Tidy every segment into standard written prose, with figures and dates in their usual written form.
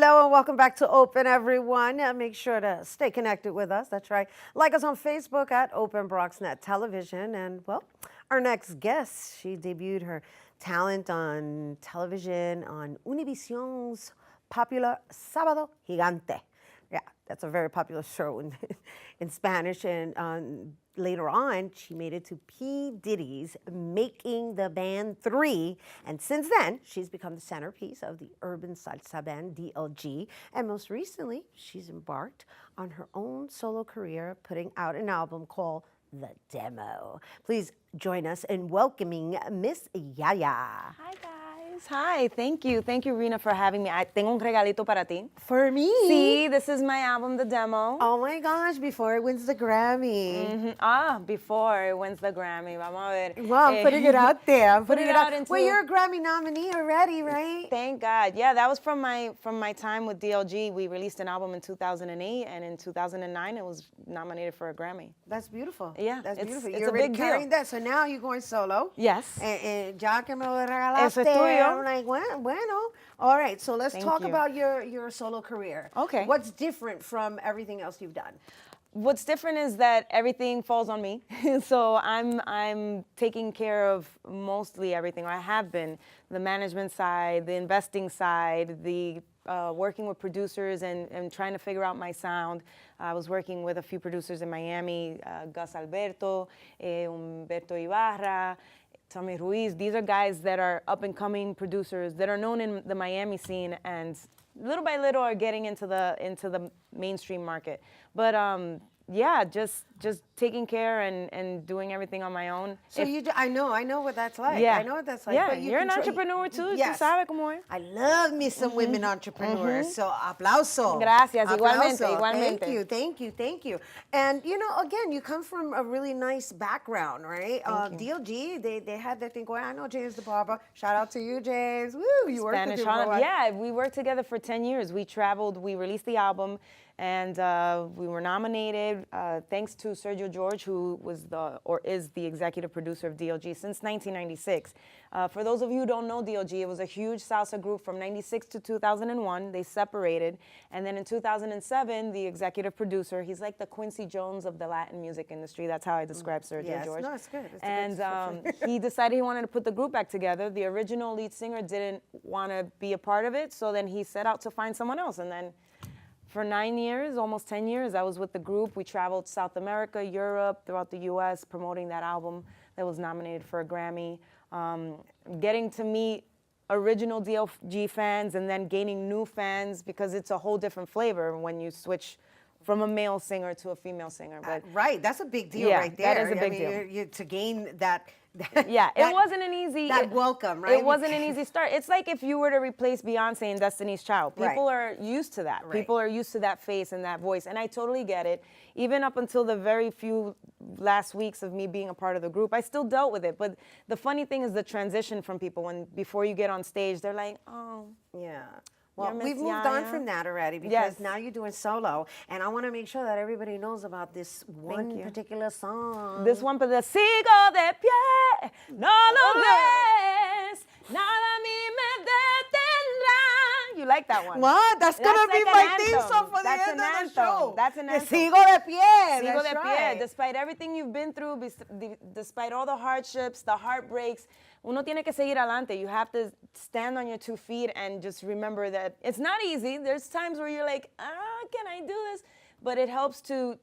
Hello and welcome back to Open, everyone. Make sure to stay connected with us. That's right. Like us on Facebook at Open Broxnet Television. And, well, our next guest, she debuted her talent on television on Univision's popular Sabado Gigante. Yeah, that's a very popular show in Spanish. And later on, she made it to P. Diddy's Making the Band 3. And since then, she's become the centerpiece of the urban salsa band DLG. And most recently, she's embarked on her own solo career, putting out an album called The Demo. Please join us in welcoming Miss Yaya. Hi, guys. Hi. Thank you. Thank you, Rhina, for having me. I tengo un regalito para ti. For me? See, this is my album, The Demo. Oh, my gosh, before it wins the Grammy. Before it wins the Grammy. Vamos a ver. Well, I'm putting it out there. I'm putting it out. into... Well, you're a Grammy nominee already, right? Thank God. Yeah, that was from my time with DLG. We released an album in 2008, and in 2009, it was nominated for a Grammy. That's beautiful. Yeah, that's beautiful. It's You're a big carrying deal. that. So now you're going solo. Yes. And ya que me lo regalaste, Eso es tuyo. I'm like, bueno. All right, so let's talk you. about your solo career. Okay. What's different from everything else you've done? What's different is that everything falls on me. So I'm taking care of mostly everything, or I have been. The management side, the investing side, the working with producers and trying to figure out my sound. I was working with a few producers in Miami, Gus Alberto, Humberto Ibarra, Tommy Ruiz. These are guys that are up-and-coming producers that are known in the Miami scene and little by little are getting into the mainstream market. But yeah, just taking care and doing everything on my own. So I know what that's like. Yeah. I know what that's like. Yeah, but you're an entrepreneur too. Yes. Tú sabes cómo es. I love me some women entrepreneurs. So aplauso. Gracias. Aplauso. Igualmente. Thank you. And again, you come from a really nice background, right? DLG, they had their thing going. I know James the Barber. Shout out to you, James. Woo, you worked with him for a while. Yeah, we worked together for 10 years. We traveled. We released the album. And we were nominated thanks to Sergio George, who is the executive producer of DLG since 1996. For those of you who don't know DLG, it was a huge salsa group from 96 to 2001. They separated. And then in 2007, the executive producer, he's like the Quincy Jones of the Latin music industry. That's how I describe Sergio George. No, it's good. It's and he decided he wanted to put the group back together. The original lead singer didn't want to be a part of it. So then he set out to find someone else. And then for 9 years, almost 10 years, I was with the group. We traveled South America, Europe, throughout the U.S., promoting that album that was nominated for a Grammy. Getting to meet original DLG fans and then gaining new fans because it's a whole different flavor when you switch from a male singer to a female singer. But right, that's a big deal right there. That is a big deal. To gain that. It wasn't an easy... welcome, right? It wasn't an easy start. It's like if you were to replace Beyonce in Destiny's Child. People are used to that. Right. People are used to that face and that voice, and I totally get it. Even up until the very few last weeks of me being a part of the group, I still dealt with it. But the funny thing is the transition from people. Before you get on stage, they're like, oh... Yeah. Well, we've moved Yaya. on from that already because now you're doing solo. And I want to make sure that everybody knows about this one particular song. This one, but the Sigo de Pie, no lo ves, nada a mí me detendrá. You like that one? What? That's going to be like my theme song for the end of the show. That's an anthem. Sigo de Pie. Sigo That's de right. Pie. Despite everything you've been through, despite all the hardships, the heartbreaks, uno tiene que seguir adelante. You have to stand on your 2 feet and just remember that it's not easy. There's times where you're like, can I do this? But it helps to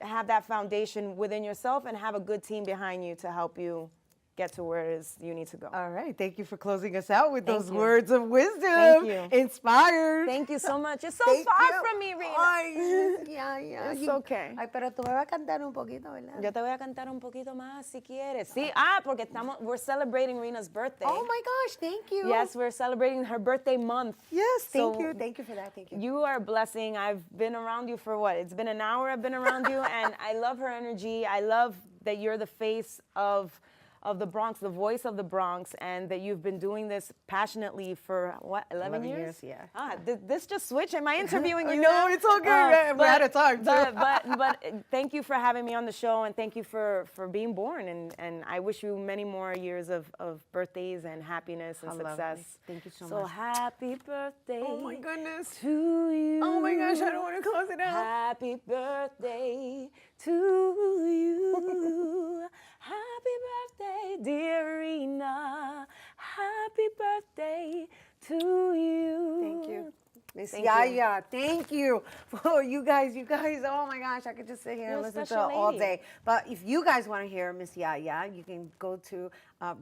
have that foundation within yourself and have a good team behind you to help you get to where it is you need to go. All right. Thank you for closing us out with those you. words of wisdom. Thank you. Inspired. Thank you so much. It's so Thank far you. from me, Rhina. Ay, yeah. It's okay. Ay, pero tú me vas a cantar un poquito, ¿verdad? Yo te voy a cantar un poquito más si quieres. Sí, porque we're celebrating Rhina's birthday. Oh my gosh, thank you. Yes, we're celebrating her birthday month. Yes, thank So you. Thank you for that. Thank you. You are a blessing. I've been around you for what? It's been an hour I've been around you, and I love her energy. I love that you're the face of of the Bronx, the voice of the Bronx, and that you've been doing this passionately for what, 11 years? Yeah. This just switched. Am I interviewing you? No, now? it's all good. We're out of time, too. But thank you for having me on the show, and thank you for being born. And I wish you many more years of birthdays and happiness and success. Lovely. Thank you so much. So happy birthday. Oh my goodness. To you. Oh my gosh, I don't want to close it out. Happy birthday to you. Happy birthday, dear Rhina. Happy birthday to you. Thank you. Miss Thank Yaya, thank you for you guys, oh my gosh, I could just sit here and You're a listen to special her all lady. day. But if you guys want to hear Miss Yaya, you can go to,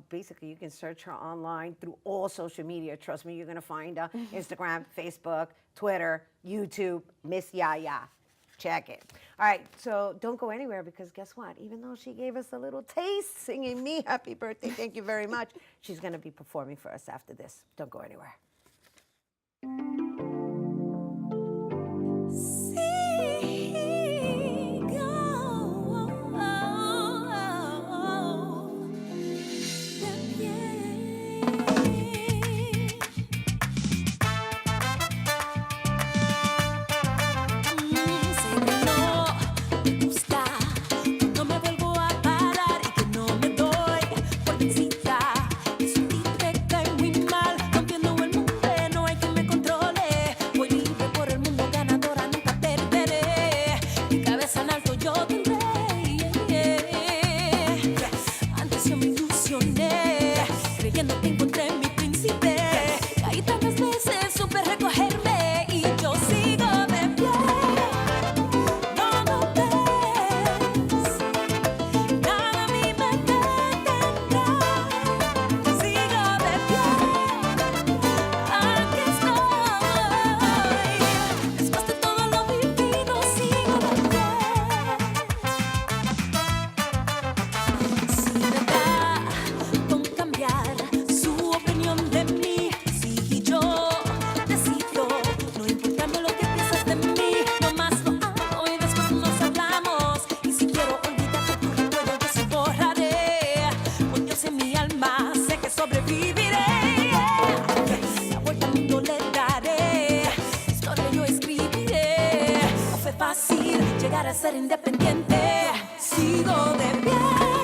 basically you can search her online through all social media. Trust me, you're going to find Instagram, Facebook, Twitter, YouTube, Miss Yaya. Check it. All right, so don't go anywhere because guess what? Even though she gave us a little taste singing me happy birthday, thank you very much, she's going to be performing for us after this. Don't go anywhere. Llegar a ser independiente, sigo de pie.